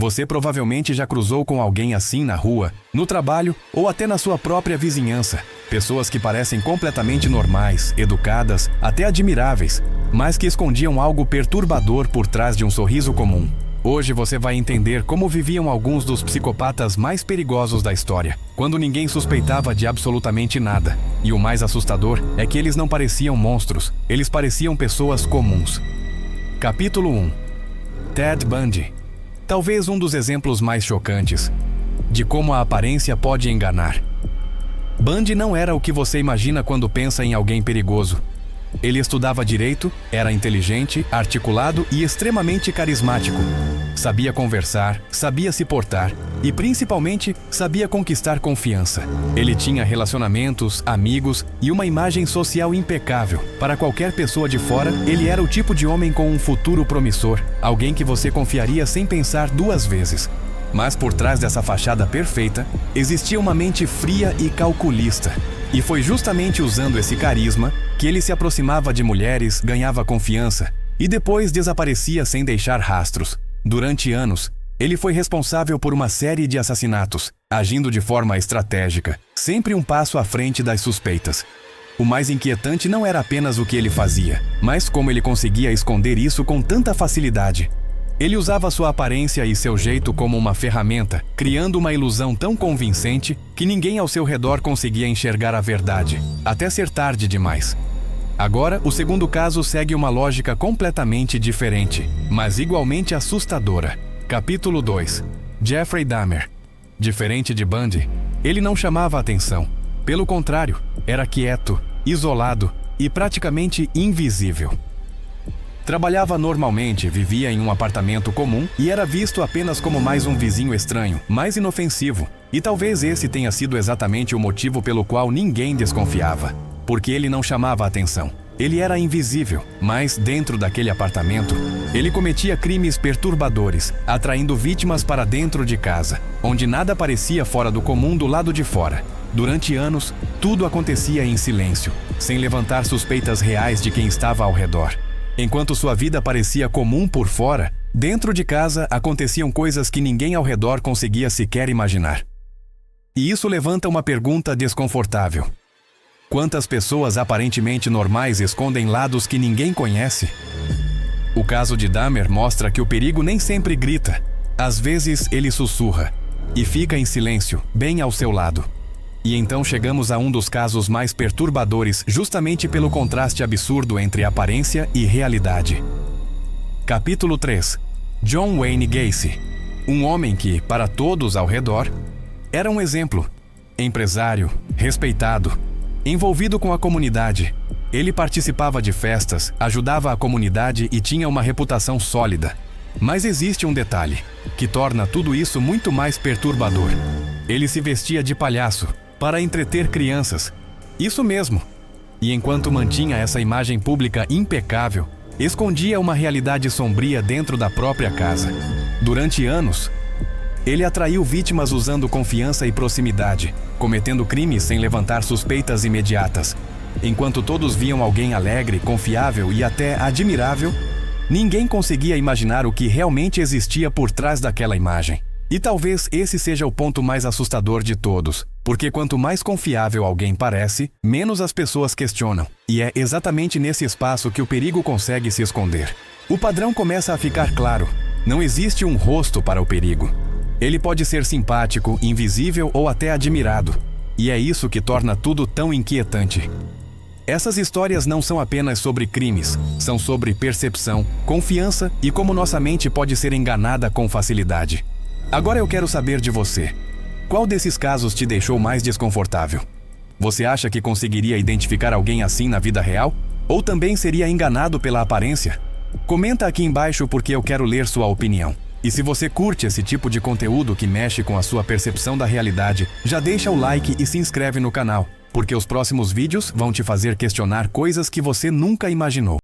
Você provavelmente já cruzou com alguém assim na rua, no trabalho ou até na sua própria vizinhança. Pessoas que parecem completamente normais, educadas, até admiráveis, mas que escondiam algo perturbador por trás de um sorriso comum. Hoje você vai entender como viviam alguns dos psicopatas mais perigosos da história, quando ninguém suspeitava de absolutamente nada. E o mais assustador é que eles não pareciam monstros, eles pareciam pessoas comuns. Capítulo 1. Ted Bundy. Talvez um dos exemplos mais chocantes de como a aparência pode enganar. Bundy não era o que você imagina quando pensa em alguém perigoso. Ele estudava direito, era inteligente, articulado e extremamente carismático. Sabia conversar, sabia se portar e, principalmente, sabia conquistar confiança. Ele tinha relacionamentos, amigos e uma imagem social impecável. Para qualquer pessoa de fora, ele era o tipo de homem com um futuro promissor, alguém que você confiaria sem pensar duas vezes. Mas por trás dessa fachada perfeita, existia uma mente fria e calculista. E foi justamente usando esse carisma que ele se aproximava de mulheres, ganhava confiança e depois desaparecia sem deixar rastros. Durante anos, ele foi responsável por uma série de assassinatos, agindo de forma estratégica, sempre um passo à frente das suspeitas. O mais inquietante não era apenas o que ele fazia, mas como ele conseguia esconder isso com tanta facilidade. Ele usava sua aparência e seu jeito como uma ferramenta, criando uma ilusão tão convincente que ninguém ao seu redor conseguia enxergar a verdade, até ser tarde demais. Agora, o segundo caso segue uma lógica completamente diferente, mas igualmente assustadora. Capítulo 2. Jeffrey Dahmer. Diferente de Bundy, ele não chamava atenção. Pelo contrário, era quieto, isolado e praticamente invisível. Trabalhava normalmente, vivia em um apartamento comum e era visto apenas como mais um vizinho estranho, mais inofensivo. E talvez esse tenha sido exatamente o motivo pelo qual ninguém desconfiava. Porque ele não chamava a atenção. Ele era invisível, mas dentro daquele apartamento, ele cometia crimes perturbadores, atraindo vítimas para dentro de casa, onde nada parecia fora do comum do lado de fora. Durante anos, tudo acontecia em silêncio, sem levantar suspeitas reais de quem estava ao redor. Enquanto sua vida parecia comum por fora, dentro de casa aconteciam coisas que ninguém ao redor conseguia sequer imaginar. E isso levanta uma pergunta desconfortável. Quantas pessoas aparentemente normais escondem lados que ninguém conhece? O caso de Dahmer mostra que o perigo nem sempre grita. Às vezes ele sussurra e fica em silêncio, bem ao seu lado. E então chegamos a um dos casos mais perturbadores justamente pelo contraste absurdo entre aparência e realidade. Capítulo 3. John Wayne Gacy. Um homem que, para todos ao redor, era um exemplo. Empresário, respeitado, envolvido com a comunidade. Ele participava de festas, ajudava a comunidade e tinha uma reputação sólida. Mas existe um detalhe, que torna tudo isso muito mais perturbador. Ele se vestia de palhaço, para entreter crianças. Isso mesmo. E enquanto mantinha essa imagem pública impecável, escondia uma realidade sombria dentro da própria casa. Durante anos, ele atraiu vítimas usando confiança e proximidade, cometendo crimes sem levantar suspeitas imediatas. Enquanto todos viam alguém alegre, confiável e até admirável, ninguém conseguia imaginar o que realmente existia por trás daquela imagem. E talvez esse seja o ponto mais assustador de todos, porque quanto mais confiável alguém parece, menos as pessoas questionam. E é exatamente nesse espaço que o perigo consegue se esconder. O padrão começa a ficar claro. Não existe um rosto para o perigo. Ele pode ser simpático, invisível ou até admirado. E é isso que torna tudo tão inquietante. Essas histórias não são apenas sobre crimes, são sobre percepção, confiança e como nossa mente pode ser enganada com facilidade. Agora eu quero saber de você. Qual desses casos te deixou mais desconfortável? Você acha que conseguiria identificar alguém assim na vida real? Ou também seria enganado pela aparência? Comenta aqui embaixo porque eu quero ler sua opinião. E se você curte esse tipo de conteúdo que mexe com a sua percepção da realidade, já deixa o like e se inscreve no canal, porque os próximos vídeos vão te fazer questionar coisas que você nunca imaginou.